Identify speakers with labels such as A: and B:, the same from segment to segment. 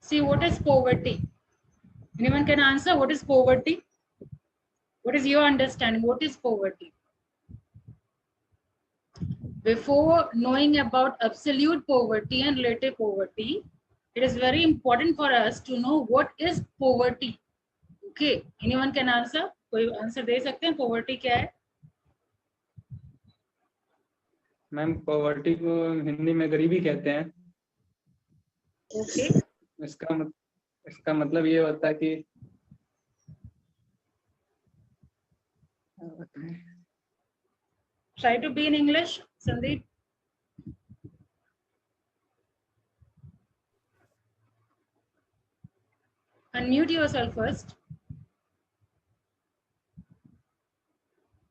A: See, what is poverty? Anyone can answer? What is poverty? What is your understanding? What is poverty? Before knowing about absolute poverty and relative poverty, it is very important for us to know what is poverty. Okay, anyone can answer? कोई answer दे सकते हैं? Poverty क्या है?
B: Ma'am poverty को हिंदी में गरीबी कहते हैं।
A: Okay.
B: इसका मतलब ये होता है कि
A: Try to be in English, Sandeep. Unmute yourself first.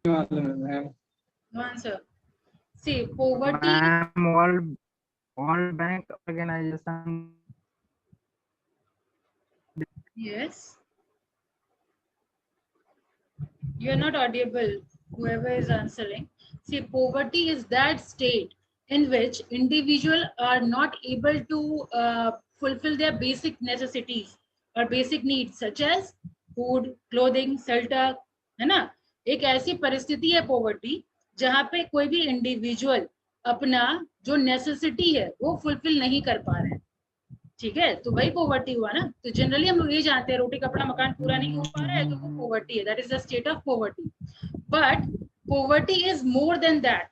B: Ma'am
A: No answer. See, poverty.
C: Ma'am, World Bank Organization.
A: Yes. You are not audible, whoever is answering. See, poverty is that state in which individuals are not able to fulfill their basic necessities or basic needs such as food, clothing, shelter, है ना? एक ऐसी परिस्थिति है poverty जहाँ पे कोई भी इंडिविजुअल अपना जो नेसेसिटी है वो फुलफिल नहीं कर पा रहे हैं। ठीक है, तो वही पॉवर्टी हुआ ना। तो जनरली हम लोग ये जानते हैं रोटी कपड़ा मकान पूरा नहीं हो पा रहा है तो वो पॉवर्टी है, that is the state of poverty. But poverty is more than that.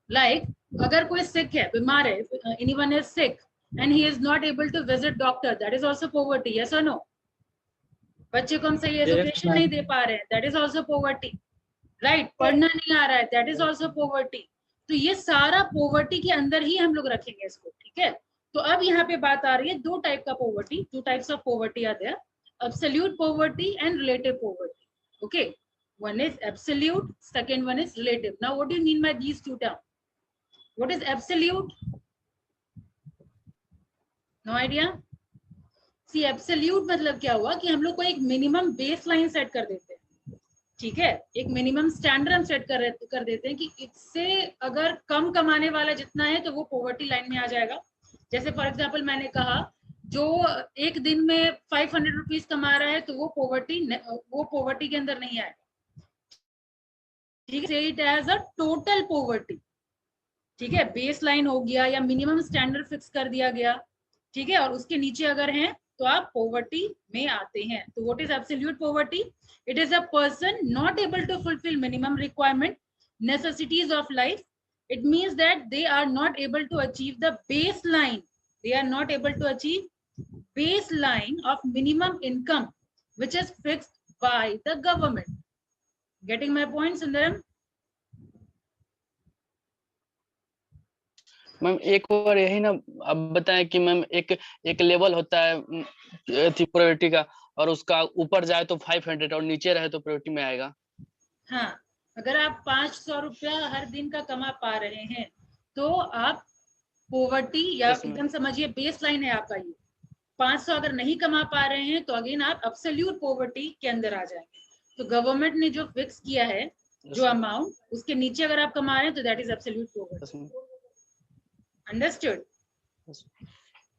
A: Like अगर कोई सिक है, बीमार है, anyone is sick and he is not able to visit doctor, that is also poverty, yes और no? बच्चे को हम सही एजुकेशन नहीं दे पा रहे हैं, that is also poverty, right? पढ़ना नहीं आ रहा है, दैट इज आल्सो पॉवर्टी। तो ये सारा पॉवर्टी के अंदर ही हम लोग रखेंगे इसको, ठीक है? तो अब यहाँ पे बात आ रही है दो टाइप का poverty, two types of poverty are there, absolute poverty and relative poverty. Okay, one is absolute, second one is relative. Now what do you mean by these two term? What is absolute? No idea? See, absolute मतलब क्या हुआ कि हम लोग को एक minimum base line set कर देते हैं, ठीक है? एक मिनिमम स्टैंडर्ड हम सेट कर देते हैं कि इससे अगर कम कमाने वाला जितना है तो वो पॉवर्टी लाइन में आ जाएगा। जैसे फॉर एग्जाम्पल मैंने कहा जो एक दिन में 500 रुपीज कमा रहा है तो वो पॉवर्टी के अंदर नहीं आएगा, ठीक है? It is a total poverty, ठीक है? बेस लाइन हो गया या मिनिमम स्टैंडर्ड फिक्स कर दिया गया, ठीक है? और उसके नीचे अगर हैं तो आप पॉवर्टी में आते हैं। तो what is absolute poverty? It is a person not able to fulfil minimum requirement necessities of life. It means that they are not able to achieve the baseline. They are not able to achieve baseline of minimum income, which is fixed by the government. Getting my point, Sundaram?
D: Ma'am एक बार यही ना अब बताएं कि ma'am एक level होता है priority का और उसका ऊपर जाए तो 500 और नीचे रहे तो प्रायोरिटी में आएगा।
A: हाँ, अगर आप 500 रुपया हर दिन का कमा पा रहे हैं तो आप पॉवर्टी या एकदम समझिए बेस लाइन है आपका ये। 500 अगर नहीं कमा पा रहे हैं तो अगेन आप एब्सोल्यूट पॉवर्टी के अंदर आ जाएंगे। तो गवर्नमेंट ने जो फिक्स किया है जो अमाउंट, उसके नीचे अगर आप कमा रहे हैं तो that is absolute poverty. Understood?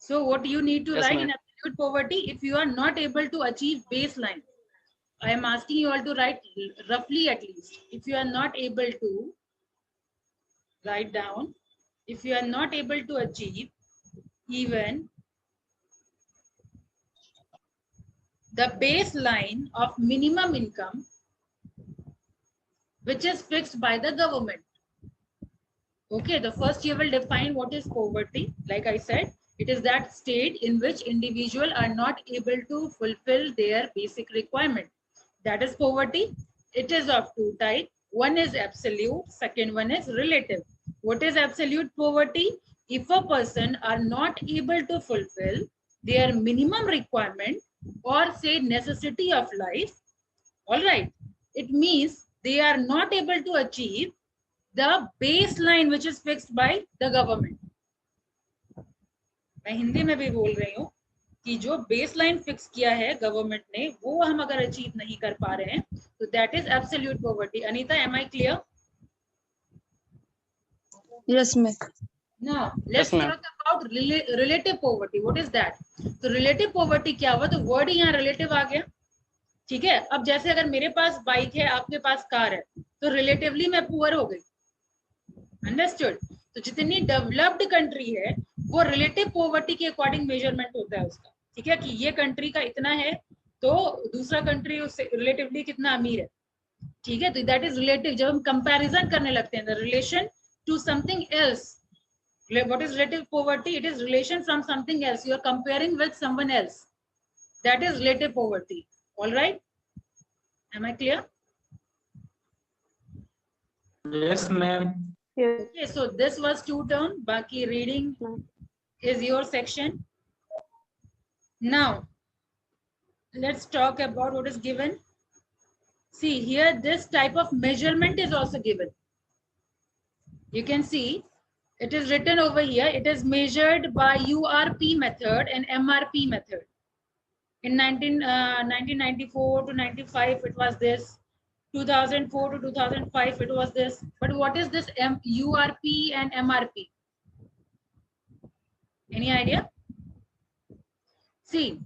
A: So what you need to write in absolute poverty, if you are not able to achieve base line, I am asking you all to write roughly at least. If you are not able to write down, if you are not able to achieve even the baseline of minimum income, which is fixed by the government. Okay, the first you will define what is poverty. Like I said, it is that state in which individuals are not able to fulfill their basic requirement. That is poverty. It is of two types. One is absolute, second one is relative. What is absolute poverty? If a person are not able to fulfill their minimum requirement or say necessity of life, all right, it means they are not able to achieve the baseline which is fixed by the government. मैं हिंदी में भी बोल रही हूँ कि जो baseline fix किया है गवर्नमेंट ने वो हम अगर अचीव नहीं कर पा रहे हैं तो that is absolute poverty. Anita, am I clear?
E: Yes, ma'am.
A: Now let's talk about relative poverty, what is that? तो रिलेटिव पॉवर्टी क्या हुआ, तो वर्ड ही यहाँ रिलेटिव आ गया, ठीक है। अब जैसे अगर मेरे पास बाइक है, आपके पास कार है, तो रिलेटिवली मैं पुअर हो गई, अंडरस्टूड। तो जितनी डेवलप्ड कंट्री है वो रिलेटिव पॉवर्टी के अकॉर्डिंग मेजरमेंट होता है उसका, ठीक है, कि ये कंट्री का इतना है तो दूसरा कंट्री उससे रिलेटिवली कितना अमीर है, ठीक है। तो दैट इज रिलेटिव। जब हम कंपैरिजन करने लगते हैं, the relation to something else, what is relative poverty? It is relation from something else, you are comparing with someone else, that is relative poverty. All right, am I clear?
B: Yes, ma'am.
A: Okay, so this was two term, baki reading is your section. Now let's talk about what is given. See here, this type of measurement is also given. You can see it is written over here, it is measured by URP method and MRP method. In 1994 to 95 it was this, 2004 to 2005 it was this. But what is this URP and MRP? Any idea? See,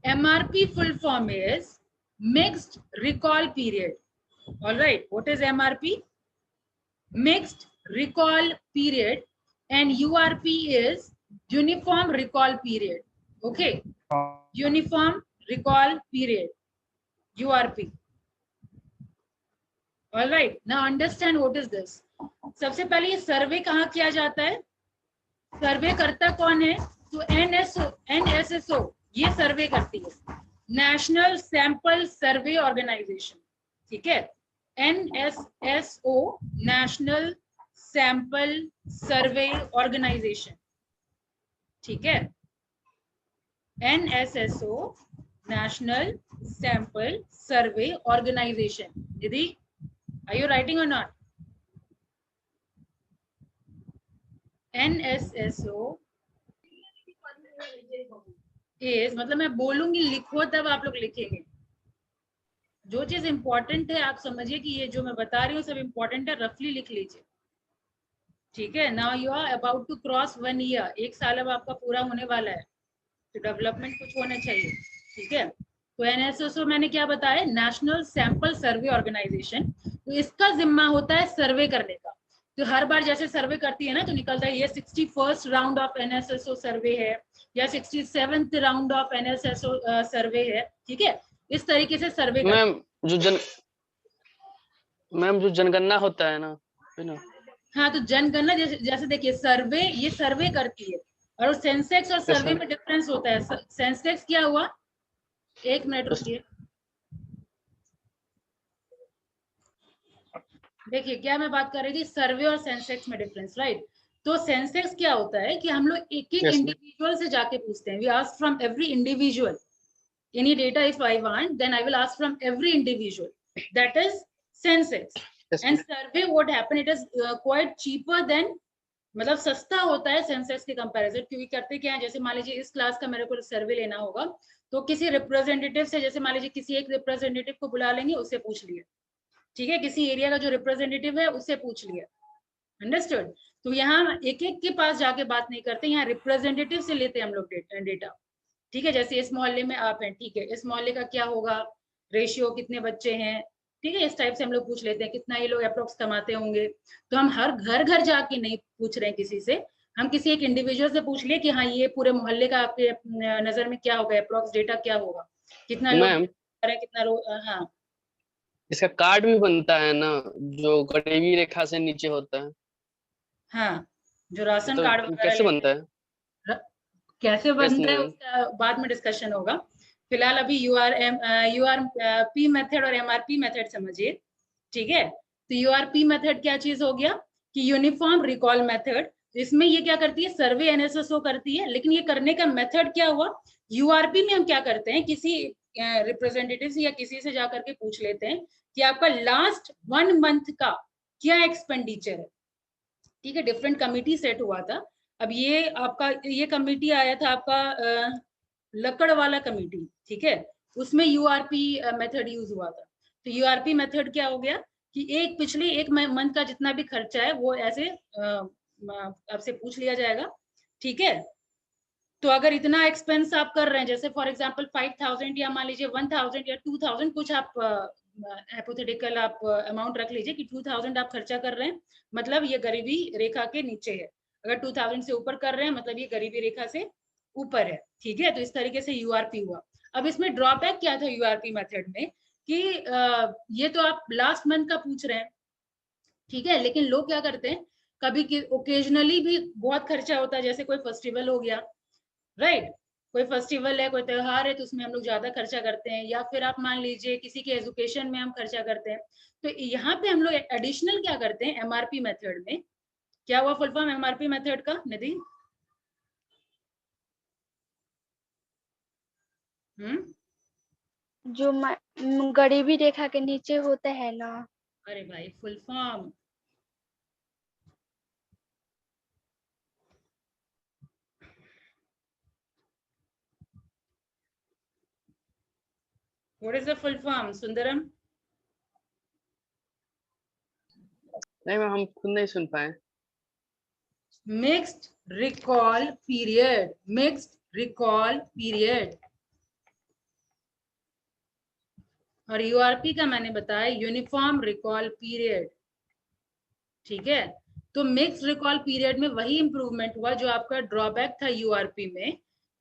A: MRP full form is mixed recall period. All right, what is MRP? Mixed recall period, and URP is uniform recall period. Okay, uniform recall period, URP. All right, now understand what is this. सबसे पहले ये सर्वे कहाँ किया जाता है, सर्वे करता कौन है? तो NSSO ये सर्वे करती है, नेशनल सैंपल सर्वे ऑर्गेनाइजेशन, ठीक है। NSSO national sample survey organisation, ठीक है। NSSO national sample survey organisation. दीदी, are you writing or not? NSSO is, मतलब मैं बोलूंगी लिखो तब आप लोग लिखेंगे। जो चीज इंपॉर्टेंट है आप समझिए कि ये जो मैं बता रही हूँ सब इंपॉर्टेंट है, रफली लिख लीजिए, ठीक है। Now you are about to cross 1 year, 1 साल अब आपका पूरा होने वाला है, तो डेवलपमेंट कुछ होना चाहिए, ठीक है। तो NSSO मैंने क्या बताया, नेशनल सैंपल सर्वे ऑर्गेनाइजेशन। तो इसका जिम्मा होता है सर्वे करने का। तो हर बार जैसे सर्वे करती है ना, तो निकलता है ये 61st राउंड ऑफ NSSO सर्वे है या 67th राउंड ऑफ NSSO सर्वे है, ठीक है। इस तरीके से सर्वे
D: मैम जो जनगणना होता है ना,
A: हाँ, तो जनगणना जैसे देखिए सर्वे, ये सर्वे करती है, और सेंसेक्स और सर्वे में डिफरेंस होता है। सेंसेक्स क्या हुआ, 1 मिनट रुकिए, देखिए क्या मैं बात कर रही थी, सर्वे और सेंसेक्स में डिफरेंस, राइट। तो सेंसेक्स क्या होता है कि हम लोग एक एक इंडिविजुअल से जाके पूछते हैं, we ask from every individual any data, if I want then I will ask from every individual, that is census. And survey what happen, it is quite cheaper then, मतलब सस्ता होता है सेंसेक्स के comparison. क्योंकि करते क्या है, जैसे मान लीजिए इस क्लास का मेरे को सर्वे लेना होगा, तो किसी रिप्रेजेंटेटिव से, जैसे मान लीजिए किसी एक रिप्रेजेंटेटिव को बुला लेंगे, उससे पूछ लिया, ठीक है, किसी एरिया का जो रिप्रेजेंटेटिव है उससे पूछ लिया, अंडरस्टूड। तो यहाँ एक एक के पास जाके बात नहीं करते, यहाँ रिप्रेजेंटेटिव से लेते हैं हम लोग डेटा, ठीक है। जैसे इस मोहल्ले में आप हैं, ठीक है, इस मोहल्ले का क्या होगा रेशियो, कितने बच्चे हैं, ठीक है, इस टाइप से हम लोग पूछ लेते हैं, कितना ये लोग अप्रोक्स कमाते होंगे। तो हम हर घर जाके नहीं पूछ रहे हैं किसी से, हम किसी एक इंडिविजुअल से पूछ लिए कि हाँ ये पूरे मोहल्ले का आपके नजर में क्या होगा, अप्रोक्स डेटा क्या होगा, कितना लोग, कितना लोग, हाँ।
D: इसका कार्ड भी बनता है ना, जो गरीबी रेखा से नीचे होता है,
A: हाँ, जो राशन
D: तो
A: कार्ड
D: कैसे बनता है,
A: कैसे बनता है उसका बाद में डिस्कशन होगा। फिलहाल अभी URP मेथड और MRP मेथड समझिए, ठीक है। तो URP मेथड क्या चीज हो गया कि यूनिफॉर्म रिकॉल मेथड। इसमें ये क्या करती है, सर्वे NSSO करती है, लेकिन ये करने का मेथड क्या हुआ, URP में हम क्या करते हैं, किसी रिप्रेजेंटेटिव से या किसी से जाकर के पूछ लेते हैं कि आपका लास्ट 1 मंथ का क्या एक्सपेंडिचर है, ठीक है। डिफरेंट कमिटी सेट हुआ था। अब ये आपका ये कमिटी आया था आपका लकड़ वाला कमिटी, ठीक है, उसमें URP मेथड यूज हुआ था। तो URP मेथड क्या हो गया कि पिछले 1 मंथ का जितना भी खर्चा है वो ऐसे आपसे पूछ लिया जाएगा, ठीक है। तो अगर इतना एक्सपेंस आप कर रहे हैं, जैसे फॉर एग्जांपल 5000 या मान लीजिए 1000 या 2000, कुछ आप हाइपोथेटिकल आप अमाउंट रख लीजिए कि 2000 आप खर्चा कर रहे हैं, मतलब ये गरीबी रेखा के नीचे है। अगर 2000 से ऊपर कर रहे हैं मतलब ये गरीबी रेखा से ऊपर है। ठीक है, तो इस तरीके से यूआरपी हुआ। अब इसमें ड्रॉबैक क्या था यूआरपी मेथड में कि ये तो आप लास्ट मंथ का पूछ रहे हैं, ठीक है, लेकिन लोग क्या करते हैं, कभी ओकेजनली भी बहुत खर्चा होता है, जैसे कोई फेस्टिवल हो गया, राइट, कोई फेस्टिवल है, कोई त्योहार है, तो उसमें हम लोग ज्यादा खर्चा करते हैं, या फिर आप मान लीजिए किसी के एजुकेशन में हम खर्चा करते हैं। तो यहाँ पे हम लोग एडिशनल क्या करते हैं एमआरपी मेथड में। क्या हुआ फुल फॉर्म एमआरपी मेथड का निधि?
E: जो गरीबी रेखा के नीचे होते हैं ना।
A: अरे भाई full form what is the full form Sundaram?
D: नहीं मैम, हम खुद नहीं सुन पाए।
A: Mixed recall period, mixed recall period. और यूआरपी का मैंने बताया यूनिफॉर्म रिकॉल पीरियड। ठीक है, तो मिक्स रिकॉल पीरियड में वही इंप्रूवमेंट हुआ जो आपका ड्रॉबैक था यूआरपी में।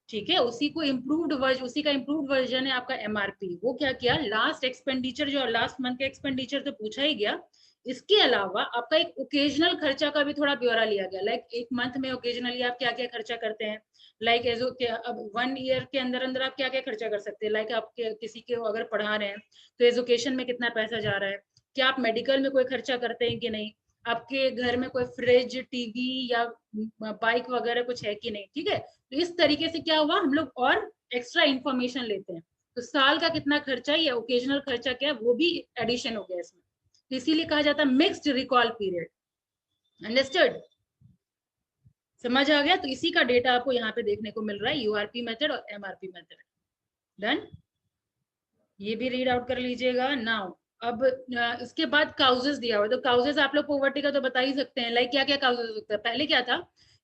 A: ठीक है, उसी को इम्प्रूव्ड वर्जन, उसी का इम्प्रूव्ड वर्जन है आपका एमआरपी। वो क्या किया, लास्ट एक्सपेंडिचर जो लास्ट मंथ का एक्सपेंडिचर तो पूछा ही गया, इसके अलावा आपका एक ओकेजनल खर्चा का भी थोड़ा ब्यौरा लिया गया। लाइक एक मंथ में ओकेजनली आप क्या क्या खर्चा करते हैं, लाइक एजो अब 1 ईयर के अंदर अंदर आप क्या क्या खर्चा कर सकते हैं। लाइक आप किसी के अगर पढ़ा रहे हैं तो एजुकेशन में कितना पैसा जा रहा है, क्या आप मेडिकल में कोई खर्चा करते हैं कि नहीं, आपके घर में कोई फ्रिज टीवी या बाइक वगैरह कुछ है कि नहीं। ठीक है, तो इस तरीके से क्या हुआ, हम लोग और एक्स्ट्रा इंफॉर्मेशन लेते हैं। तो साल का कितना खर्चा या ओकेजनल खर्चा क्या है वो भी एडिशन हो गया इसमें, तो इसीलिए कहा जाता है मिक्स्ड रिकॉल पीरियड। अंडरस्टूड, समझ आ गया? तो इसी का डेटा आपको यहाँ पे देखने को मिल रहा है, यूआरपी मेथड और एमआरपी मेथड। डन, ये भी रीड आउट कर लीजिएगा नाउ। अब इसके बाद काउजेस दिया हुआ है, तो काउजेस आप लोग पॉवर्टी का तो बता ही सकते हैं। लाइक क्या क्या काउजेस हो सकता है। पहले क्या था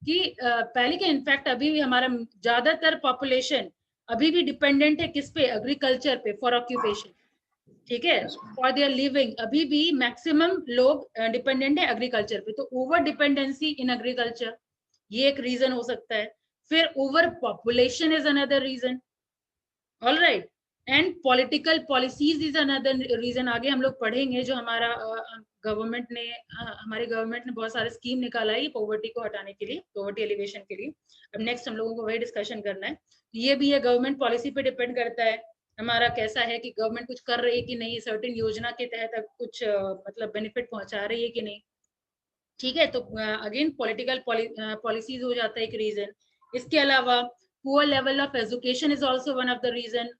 A: कि पहले क्या, इनफैक्ट अभी भी हमारा ज्यादातर पॉपुलेशन अभी भी डिपेंडेंट है किस पे, एग्रीकल्चर पे, फॉर ऑक्यूपेशन। ठीक है, फॉर देयर लिविंग अभी भी मैक्सिमम लोग डिपेंडेंट है एग्रीकल्चर पे। तो ओवर डिपेंडेंसी इन एग्रीकल्चर ये एक रीजन हो सकता है। फिर over population is another reason, all right, and political policies is another reason. आगे हम लोग पढ़ेंगे, जो हमारा गवर्नमेंट ने हमारी गवर्नमेंट ने बहुत सारे स्कीम निकाला है पॉवर्टी को हटाने के लिए, पॉवर्टी एलिवेशन के लिए। अब नेक्स्ट हम लोगों को वही डिस्कशन करना है। ये भी है गवर्नमेंट पॉलिसी पे डिपेंड करता है हमारा कैसा है कि गवर्नमेंट कुछ कर रही है कि नहीं, सर्टेन योजना के तहत कुछ मतलब बेनिफिट पहुंचा रही है कि नहीं। ठीक है, तो अगेन पॉलिटिकल पॉलिसीज हो जाता है एक रीजन। इसके अलावा poor level of education is also one of the reason.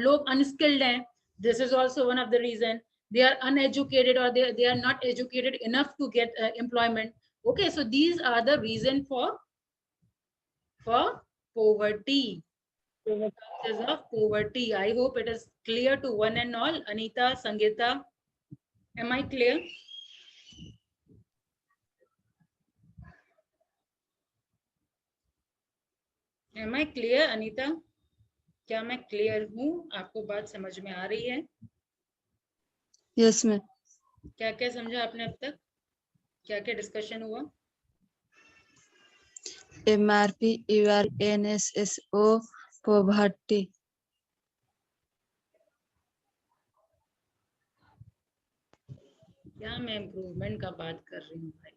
A: लोग अनस्किल्ड हैं, this is also one of the reason. they are uneducated or they are not educated enough to get employment. Okay, so these are the reason for poverty, causes of poverty. I hope it is clear to one and all. Anita, Sangeeta, am I clear? Am I clear, Anita? क्या मैं clear हूँ? आपको बात समझ में आ रही है?
F: Yes ma'am.
A: क्या क्या समझा आपने अब तक, क्या क्या डिस्कशन हुआ?
F: MRP, UR, NSSO, poverty.
A: क्या मैं इम्प्रूवमेंट का बात कर रही हूँ भाई?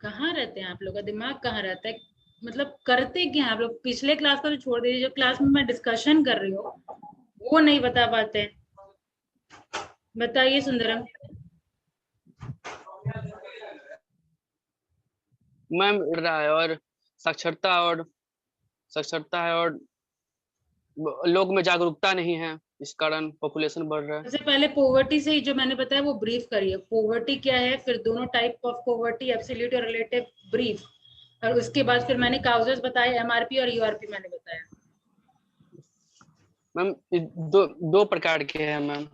A: कहाँ रहते हैं आप लोग का दिमाग, कहाँ रहता है? मतलब करते क्या आप लोग? पिछले क्लास का तो छोड़ दीजिए, जो क्लास में मैं डिस्कशन कर रही हूँ वो नहीं बता पाते। बताइए सुंदरम।
D: मैम रहा है, और साक्षरता है, और लोग में जागरूकता नहीं है, इस कारण पॉपुलेशन बढ़ रहा है।
A: सबसे पहले पॉवर्टी से ही जो मैंने बताया वो ब्रीफ करिए, पॉवर्टी क्या है, फिर दोनों टाइप ऑफ पॉवर्टी, एब्सोल्यूट और रिलेटिव, ब्रीफ, और उसके बाद फिर मैंने काउजेस बताए, एमआरपी और यूआरपी मैंने बताया।
D: मैम दो प्रकार के हैं मैम,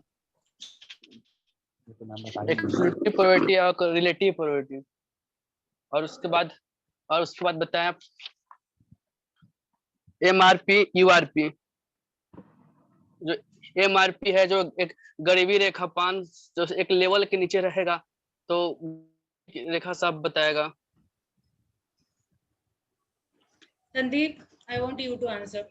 D: एब्सोल्यूट पॉवर्टी और रिलेटिव पॉवर्टी, और उसके बाद और उसके बाद बताया MRP URP। जो MRP है, जो एक गरीबी रेखा 5 जो एक लेवल के नीचे रहेगा, तो रेखा साहब बताएगा।
A: Sandeep, I want you to answer.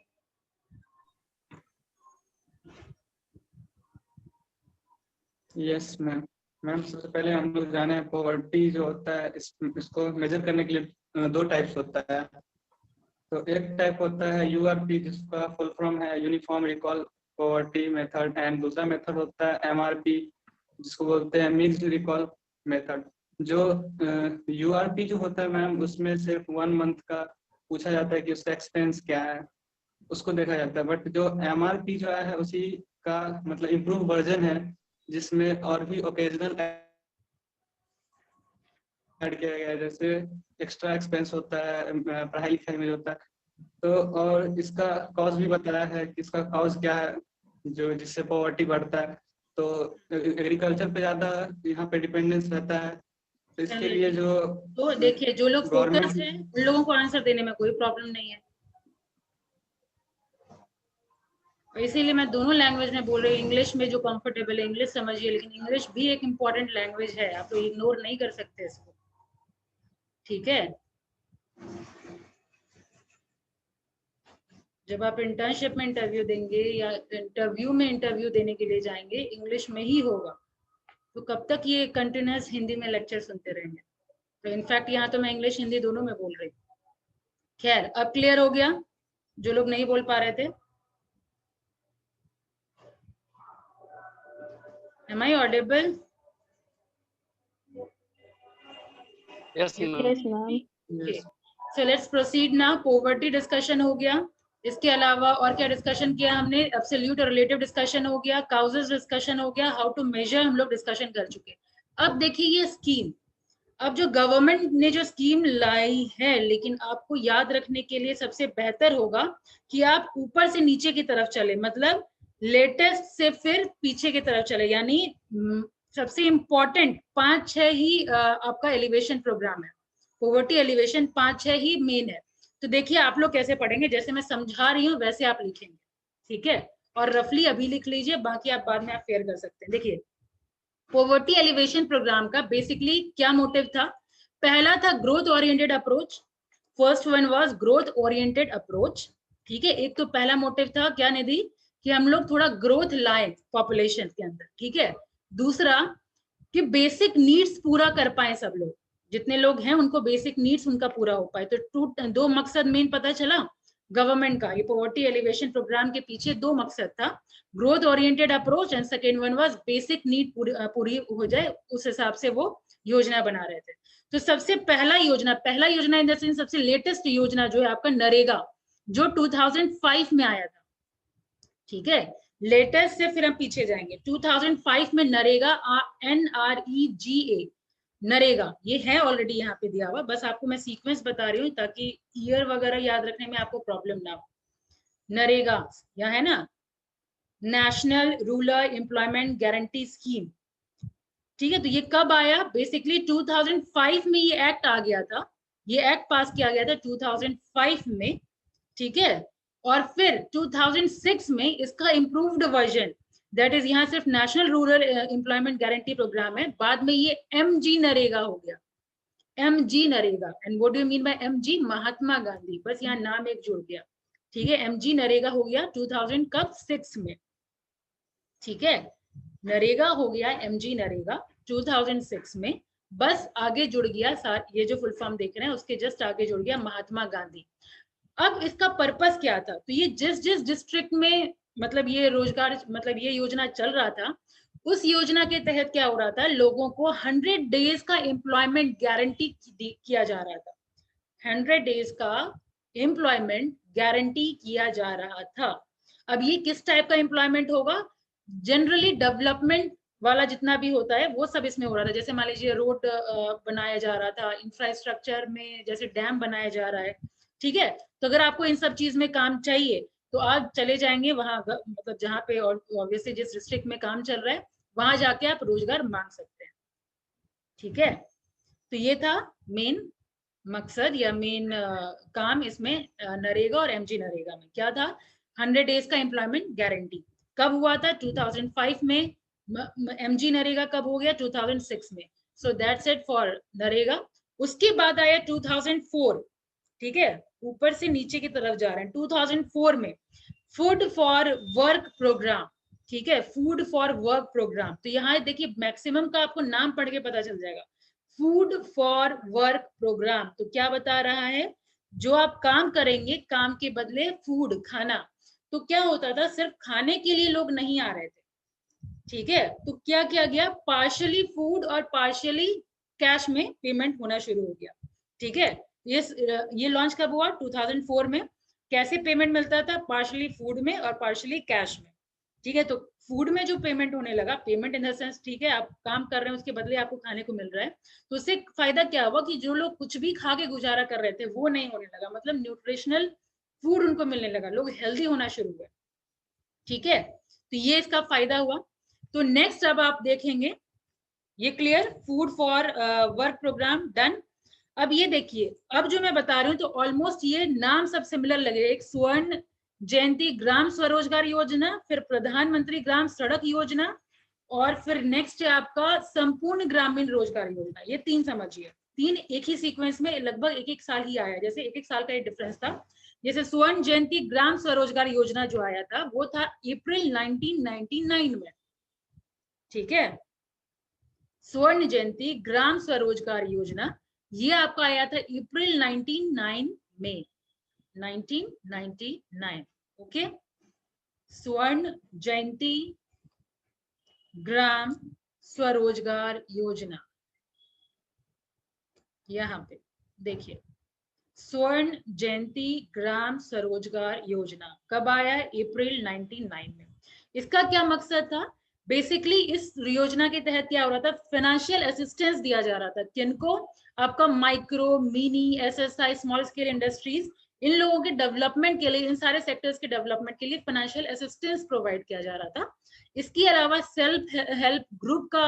B: Yes ma'am. Ma'am सबसे पहले हम लोग जाने पॉवर्टी जो होता है इसको मेजर करने के लिए 2 टाइप्स होता है। तो एक टाइप होता है URP जिसका फुल फॉर्म है uniform recall poverty method, and दूसरा मेथड होता है MRP जिसको बोलते हैं मिक्स्ड रिकॉल मेथड। जो URP जो होता है मैम उसमें सिर्फ 1 मंथ का पूछा जाता है कि उसका एक्सपेंस क्या है, उसको देखा जाता है। बट जो MRP जो है उसी का मतलब इम्प्रूव वर्जन है जिसमें और भी ओकेजनल ऐड किया गया है, जैसे एक्स्ट्रा एक्सपेंस होता है पढ़ाई लिखाई में होता है। तो और इसका कॉज भी बताया है कि इसका कॉज क्या है जो जिससे पॉवर्टी बढ़ता है। तो एग्रीकल्चर पे ज्यादा यहाँ पे डिपेंडेंस रहता है, तो इसके लिए जो
A: तो देखिए जो लोग फोकस
B: गवर्नमेंट
A: हैं उन लोगों को आंसर देने में कोई प्रॉब्लम नहीं है, इसीलिए मैं दोनों लैंग्वेज में बोल रही हूँ। इंग्लिश में जो कंफर्टेबल है इंग्लिश समझिए, लेकिन इंग्लिश भी एक इम्पॉर्टेंट लैंग्वेज है, आप लोग इग्नोर नहीं कर सकते इसको, ठीक है। जब आप इंटर्नशिप में इंटरव्यू देंगे या इंटरव्यू देने के लिए जाएंगे, इंग्लिश में ही होगा। तो कब तक ये कंटिन्यूअस हिंदी में लेक्चर सुनते रहेंगे? तो इनफैक्ट यहाँ तो मैं इंग्लिश हिंदी दोनों में बोल रही हूँ। खैर, अब क्लियर हो गया जो लोग नहीं बोल पा रहे थे? Am I audible?
D: Yes, ma'am.
E: Yes, ma'am.
A: Okay. So let's proceed now. Poverty discussion हो गया, इसके अलावा और क्या डिस्कशन किया हमने? एब्सोल्यूट और रिलेटिव डिस्कशन हो गया, काउजेस डिस्कशन हो गया, हाउ टू मेजर हम लोग डिस्कशन कर चुके। अब देखिए ये स्कीम, अब जो गवर्नमेंट ने जो स्कीम लाई है, लेकिन आपको याद रखने के लिए सबसे बेहतर होगा कि आप ऊपर से नीचे की तरफ चले, मतलब लेटेस्ट से फिर पीछे की तरफ चले, यानी सबसे इम्पोर्टेंट 5-6 ही आपका एलिवेशन प्रोग्राम है। पॉवर्टी एलिवेशन 5-6 ही मेन है। तो देखिए आप लोग कैसे पढ़ेंगे, जैसे मैं समझा रही हूँ वैसे आप लिखेंगे, ठीक है। और रफली अभी लिख लीजिए, बाकी आप बाद में आप फेयर कर सकते हैं। देखिए पॉवर्टी एलिवेशन प्रोग्राम का बेसिकली क्या मोटिव था? पहला था growth oriented approach, first one was growth oriented approach, ठीक है। एक तो पहला मोटिव था क्या निधि, कि हम लोग थोड़ा ग्रोथ लाए पॉपुलेशन के अंदर, ठीक है। दूसरा कि बेसिक नीड्स पूरा कर पाए सब लोग, जितने लोग हैं उनको बेसिक नीड्स उनका पूरा हो पाए। तो 2 मकसद मेन पता चला गवर्नमेंट का, ये पॉवर्टी एलिवेशन प्रोग्राम के पीछे 2 मकसद था, growth oriented approach and second one was basic need पूरी हो जाए, उस हिसाब से वो योजना बना रहे थे। तो सबसे पहला योजना इन द सेंस सबसे लेटेस्ट योजना जो है आपका नरेगा, जो 2005 में आया था, ठीक है। लेटेस्ट से फिर हम पीछे जाएंगे, 2005 में नरेगा, NREGA नरेगा, ये है ऑलरेडी यहाँ पे दिया हुआ, बस आपको मैं सीक्वेंस बता रही हूँ ताकि ईयर वगैरह याद रखने में आपको प्रॉब्लम ना हो। नरेगा यहाँ है ना, national rural employment guarantee scheme, ठीक है। तो ये कब आया? बेसिकली 2005 में ये एक्ट आ गया था, ये एक्ट पास किया गया था 2005 में, ठीक है। और फिर 2006 में इसका इम्प्रूव्ड वर्जन, दैट इज यहाँ सिर्फ national rural employment guarantee programme है, बाद में ये MG नरेगा हो गया, MG NREGA. And what do you mean by MG? Mahatma Gandhi, बस यहाँ नाम एक जुड़ गया, ठीक है। MG नरेगा हो गया 2006 में, ठीक है। नरेगा हो गया MG नरेगा 2006 में, बस आगे जुड़ गया ये जो फुल फॉर्म देख रहे हैं उसके जस्ट आगे जुड़ गया महात्मा गांधी। अब इसका पर्पस क्या था? तो ये जिस डिस्ट्रिक्ट में मतलब ये रोजगार मतलब ये योजना चल रहा था, उस योजना के तहत क्या हो रहा था, लोगों को 100 डेज का एम्प्लॉयमेंट गारंटी किया जा रहा था, 100 डेज का एम्प्लॉयमेंट गारंटी किया जा रहा था। अब ये किस टाइप का एम्प्लॉयमेंट होगा? जनरली डेवलपमेंट वाला जितना भी होता है वो सब इसमें हो रहा था। जैसे मान लीजिए रोड बनाया जा रहा था, इंफ्रास्ट्रक्चर में जैसे डैम बनाया जा रहा है, ठीक है। तो अगर आपको इन सब चीज में काम चाहिए तो आप चले जाएंगे वहां, मतलब जहाँ पे ऑब्वियसली जिस डिस्ट्रिक्ट में काम चल रहा है वहां जाके आप रोजगार मांग सकते हैं, ठीक है। तो ये था मेन मकसद या मेन काम इसमें नरेगा और एमजी नरेगा में क्या था? 100 डेज का एम्प्लॉयमेंट गारंटी। कब हुआ था? 2005 में। एमजी नरेगा कब हो गया? 2006 में। So that's it for NREGA. उसके बाद आया 2004, ठीक है, ऊपर से नीचे की तरफ जा रहे हैं। 2004 में फूड फॉर वर्क प्रोग्राम, ठीक है, फूड फॉर वर्क प्रोग्राम। तो यहाँ देखिए मैक्सिमम का आपको नाम पढ़ के पता चल जाएगा, फूड फॉर वर्क प्रोग्राम। तो क्या बता रहा है? जो आप काम करेंगे, काम के बदले फूड, खाना। तो क्या होता था? सिर्फ खाने के लिए लोग नहीं आ रहे थे, ठीक है, तो क्या किया गया? पार्शियली फूड और पार्शियली कैश में पेमेंट होना शुरू हो गया, ठीक है। ये लॉन्च कब हुआ? 2004 में। कैसे पेमेंट मिलता था? पार्शियली फूड में और पार्शियली कैश में, ठीक है। तो फूड में जो पेमेंट होने लगा, पेमेंट इन द सेंस, ठीक है, आप काम कर रहे हैं उसके बदले आपको खाने को मिल रहा है, तो उससे फायदा क्या हुआ कि जो लोग कुछ भी खा के गुजारा कर रहे थे वो नहीं होने लगा, मतलब न्यूट्रिशनल फूड उनको मिलने लगा, लोग हेल्दी होना शुरू हुए, ठीक है। तो ये इसका फायदा हुआ। तो नेक्स्ट अब आप देखेंगे, ये clear, food for work programme done. अब ये देखिए, अब जो मैं बता रही हूँ तो ऑलमोस्ट ये नाम सब सिमिलर लगे। एक स्वर्ण जयंती ग्राम स्वरोजगार योजना, फिर प्रधानमंत्री ग्राम सड़क योजना, और फिर नेक्स्ट है आपका संपूर्ण ग्रामीण रोजगार योजना। ये तीन समझिए, तीन एक ही सीक्वेंस में लगभग एक एक साल ही आया, जैसे एक एक साल का एक डिफरेंस था। जैसे स्वर्ण जयंती ग्राम स्वरोजगार योजना जो आया था वो था अप्रैल 1999 में, ठीक है। स्वर्ण जयंती ग्राम स्वरोजगार योजना ये आपका आया था अप्रैल 1999, ओके। स्वर्ण जयंती ग्राम स्वरोजगार योजना, यहाँ पे देखिए, स्वर्ण जयंती ग्राम स्वरोजगार योजना कब आया? अप्रैल 1999 में। इसका क्या मकसद था? बेसिकली इस योजना के तहत क्या हो रहा था? फाइनेंशियल असिस्टेंस दिया जा रहा था। किनको? आपका micro, mini, SSI, small scale industries, इन लोगों के डेवलपमेंट के लिए, इन सारे सेक्टर्स के डेवलपमेंट के लिए फाइनेंशियल असिस्टेंस प्रोवाइड किया जा रहा था। इसके अलावा सेल्फ हेल्प ग्रुप का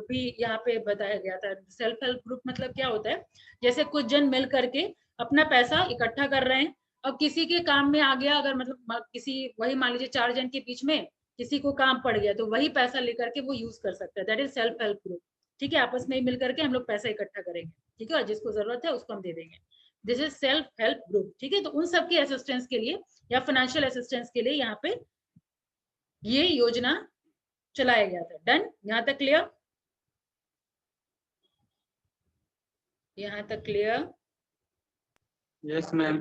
A: भी यहाँ पे बताया गया था। सेल्फ हेल्प ग्रुप मतलब क्या होता है? जैसे कुछ जन मिल करके अपना पैसा इकट्ठा कर रहे हैं, अब किसी के काम में आ गया, अगर मतलब किसी, वही मान लीजिए 4 जन के बीच में किसी को काम पड़ गया, तो वही पैसा लेकर के वो यूज कर सकता है। That is self help group, ठीक है। आपस में ही मिल करके हम लोग पैसा इकट्ठा करेंगे, ठीक है, जिसको जरूरत है उसको हम दे देंगे। This is self help group, ठीक है। तो उन सबके असिस्टेंस के लिए या फाइनेंशियल असिस्टेंस के लिए यहाँ पे ये योजना चलाया गया था। डन, यहाँ तक क्लियर? यहाँ तक क्लियर?
B: Yes ma'am.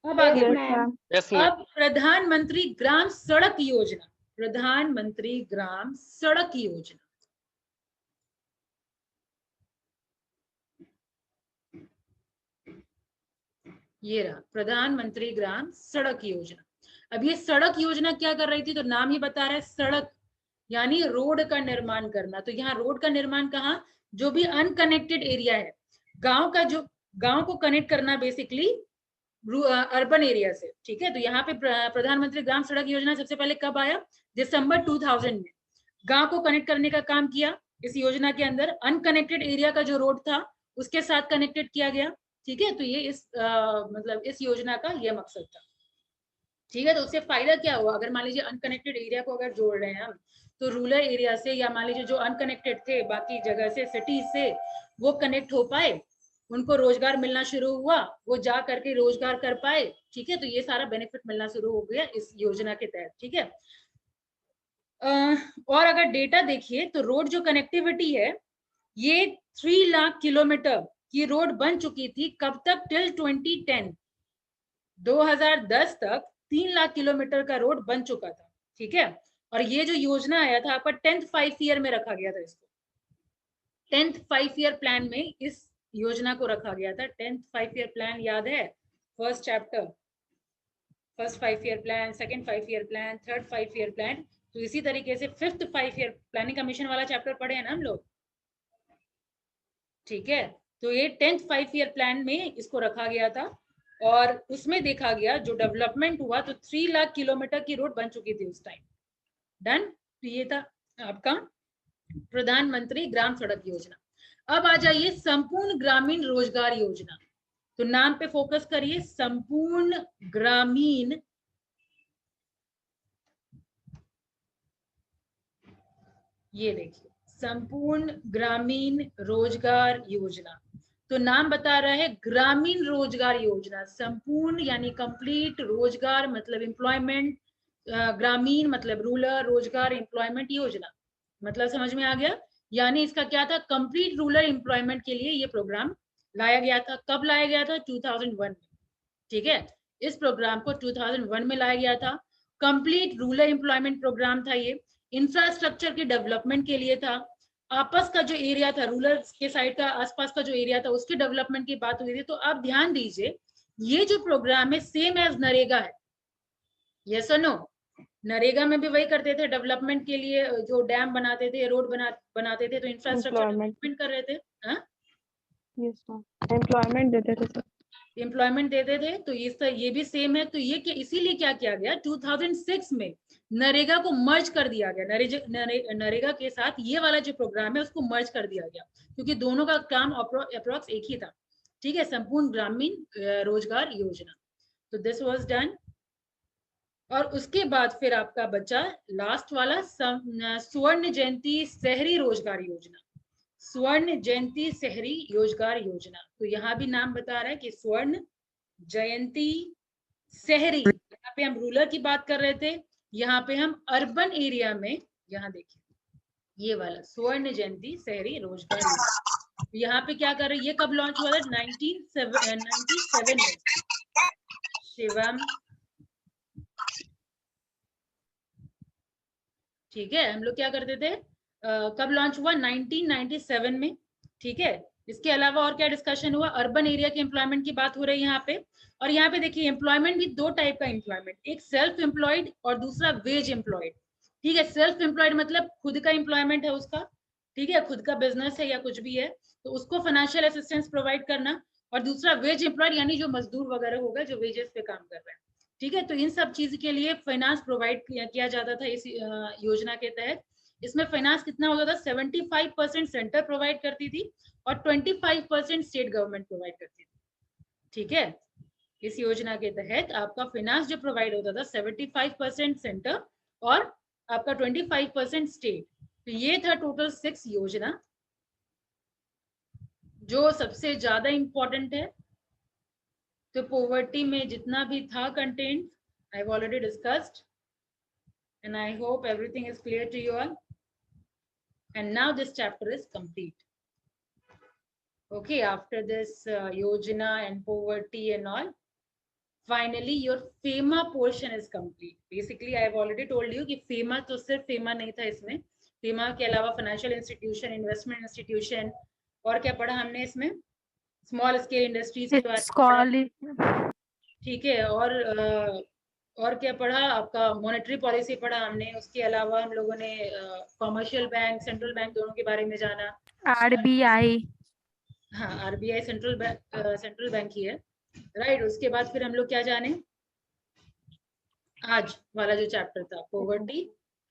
A: अब आगे
E: Yes,
A: बढ़ते हैं।
E: ma'am.
D: Yes ma'am.
A: अब प्रधानमंत्री ग्राम सड़क योजना, प्रधानमंत्री ग्राम सड़क योजना, ये रहा प्रधानमंत्री ग्राम सड़क योजना। अब ये सड़क योजना क्या कर रही थी? तो नाम ही बता रहा है, सड़क यानी रोड का निर्माण करना। तो यहाँ रोड का निर्माण कहाँ? जो भी अनकनेक्टेड एरिया है, गांव का, जो गांव को कनेक्ट करना बेसिकली अर्बन एरिया से, ठीक है। तो यहाँ पे प्रधानमंत्री ग्राम सड़क योजना सबसे पहले कब आया? दिसंबर 2000 में गांव को कनेक्ट करने का काम किया। इस योजना के अंदर अनकनेक्टेड एरिया का जो रोड था उसके साथ कनेक्टेड किया गया, ठीक है। तो ये इस मतलब इस योजना का ये मकसद था, ठीक है। तो उससे फायदा क्या हुआ? अगर मान लीजिए अनकनेक्टेड एरिया को अगर जोड़ रहे हैं हम, तो रूरल एरिया से, या मान लीजिए जो अनकनेक्टेड थे बाकी जगह से, सिटीज से, वो कनेक्ट हो पाए, उनको रोजगार मिलना शुरू हुआ, वो जा करके रोजगार कर पाए, ठीक है। तो ये सारा बेनिफिट मिलना शुरू हो गया इस योजना के तहत, ठीक है। और अगर डेटा देखिए तो रोड जो कनेक्टिविटी है ये 3 लाख किलोमीटर की रोड बन चुकी थी। कब तक? टिल 2010, 2010 तक 3 लाख किलोमीटर का रोड बन चुका था, ठीक है। और ये जो योजना आया था आपका 10th 5 ईयर में रखा गया था। इसको 10th 5 ईयर प्लान में इस योजना को रखा गया था। 10th 5 ईयर प्लान याद है? First chapter, first 5 year plan, second 5 year plan, third 5 year plan. तो इसी तरीके से 5th 5 ईयर प्लानिंग कमीशन वाला चैप्टर पढ़े हैं ना हम लोग, ठीक है। तो ये 10th 5 ईयर प्लान में इसको रखा गया था, और उसमें देखा गया जो डेवलपमेंट हुआ तो 3 लाख किलोमीटर की रोड बन चुकी थी उस टाइम। डन। तो ये था आपका प्रधानमंत्री ग्राम सड़क योजना। अब आ जाइए संपूर्ण ग्रामीण रोजगार योजना। तो नाम पे फोकस करिए, संपूर्ण ग्रामीण ये देखिए संपूर्ण ग्रामीण रोजगार योजना। तो नाम बता रहा है ग्रामीण रोजगार योजना। संपूर्ण यानी कंप्लीट, रोजगार मतलब एम्प्लॉयमेंट, ग्रामीण मतलब रूरल, रोजगार एम्प्लॉयमेंट योजना। मतलब समझ में आ गया? यानी इसका क्या था, कंप्लीट रूरल एम्प्लॉयमेंट के लिए ये प्रोग्राम लाया गया था। कब लाया गया था? 2001 में। ठीक है, इस प्रोग्राम को 2001 में लाया गया था। कंप्लीट रूरल एम्प्लॉयमेंट प्रोग्राम था ये। इंफ्रास्ट्रक्चर के डेवलपमेंट के लिए था। आपस का जो एरिया था, रूरल के साइड का आसपास का जो एरिया था, उसके डेवलपमेंट की बात हुई थी। तो आप ध्यान दीजिए, ये जो प्रोग्राम है सेम एज नरेगा है। यस और नो? नरेगा में भी वही करते थे, डेवलपमेंट के लिए जो डैम बनाते थे, रोड बनाते थे, तो इंफ्रास्ट्रक्चर डेवलपमेंट कर रहे थे।
G: यस मैम, एम्प्लॉयमेंट देते थे सर।
A: एम्प्लॉयमेंट देते थे। तो ये भी सेम है। तो ये इसीलिए क्या किया गया, 2006 में नरेगा को मर्ज कर दिया गया। नरेगा के साथ ये वाला जो प्रोग्राम है उसको मर्ज कर दिया गया, क्योंकि दोनों का काम अप्रोक्स एक ही था। ठीक है, संपूर्ण ग्रामीण रोजगार योजना। तो दिस वाज डन। और उसके बाद फिर आपका बचा लास्ट वाला स्वर्ण जयंती शहरी रोजगार योजना। स्वर्ण जयंती शहरी रोजगार योजना। तो यहाँ भी नाम बता रहा है कि स्वर्ण जयंती शहरी, यहाँ पे हम रूरल की बात कर रहे थे, यहाँ पे हम अर्बन एरिया में, यहाँ देखिए ये वाला स्वर्ण जयंती शहरी रोजगार योजना। यहाँ पे क्या कर रहे हैं, ये कब लॉन्च हुआ था? 1997 में। शिवम, ठीक है, हम लोग क्या करते थे, कब लॉन्च हुआ? 1997 में। ठीक है, इसके अलावा और क्या डिस्कशन हुआ? अर्बन एरिया के एम्प्लॉयमेंट की बात हो रही है यहाँ पे। और यहाँ पे देखिए एम्प्लॉयमेंट भी दो टाइप का एम्प्लॉयमेंट, एक सेल्फ एम्प्लॉयड और दूसरा वेज एम्प्लॉयड। ठीक है, सेल्फ एम्प्लॉयड मतलब खुद का एम्प्लॉयमेंट है उसका, ठीक है, खुद का बिजनेस है या कुछ भी है, तो उसको फाइनेंशियल असिस्टेंस प्रोवाइड करना। और दूसरा वेज एम्प्लॉयड यानी जो मजदूर वगैरह होगा, जो वेजेस पे काम कर रहा है। ठीक है, तो इन सब चीज के लिए फाइनेंस प्रोवाइड किया जाता था इस योजना के तहत। इसमें फाइनेंस कितना होता था? 75% सेंटर प्रोवाइड करती थी और 25% स्टेट गवर्नमेंट प्रोवाइड करती थी। ठीक है, इस योजना के तहत आपका फाइनेंस जो प्रोवाइड होता था 75% सेंटर और आपका 25% स्टेट। तो ये था टोटल 6 योजना जो सबसे ज्यादा इंपॉर्टेंट है। तो पॉवर्टी में जितना भी था content, I have already discussed and I hope everything is clear to you all. And now this chapter is complete. Okay, after this yojana and poverty and all, finally your FEMA portion is complete. Basically I have already told you कि FEMA तो सिर्फ FEMA नहीं था इसमें, FEMA के अलावा financial institution, investment institution, और क्या पढ़ा हमने इसमें? स्मॉल स्केल इंडस्ट्रीज के बारे में। ठीक है, और क्या पढ़ा? आपका मॉनेटरी पॉलिसी पढ़ा हमने। उसके अलावा हम लोगों ने कॉमर्शियल बैंक, सेंट्रल बैंक दोनों के बारे में जाना।
G: RBI,
A: हाँ, RBI सेंट्रल बैंक ही है, राइट। उसके बाद फिर हम लोग क्या जाने, आज वाला जो चैप्टर था पॉवर्टी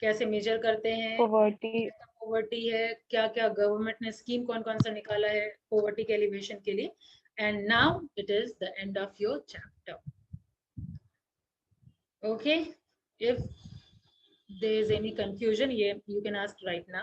A: कैसे मेजर करते हैं, पॉवर्टी है, क्या क्या गवर्नमेंट ने स्कीम कौन कौन सा निकाला है पॉवर्टी के एलिवेशन के लिए। And now it is the end of your chapter. Okay, if there is any confusion, you can ask right now.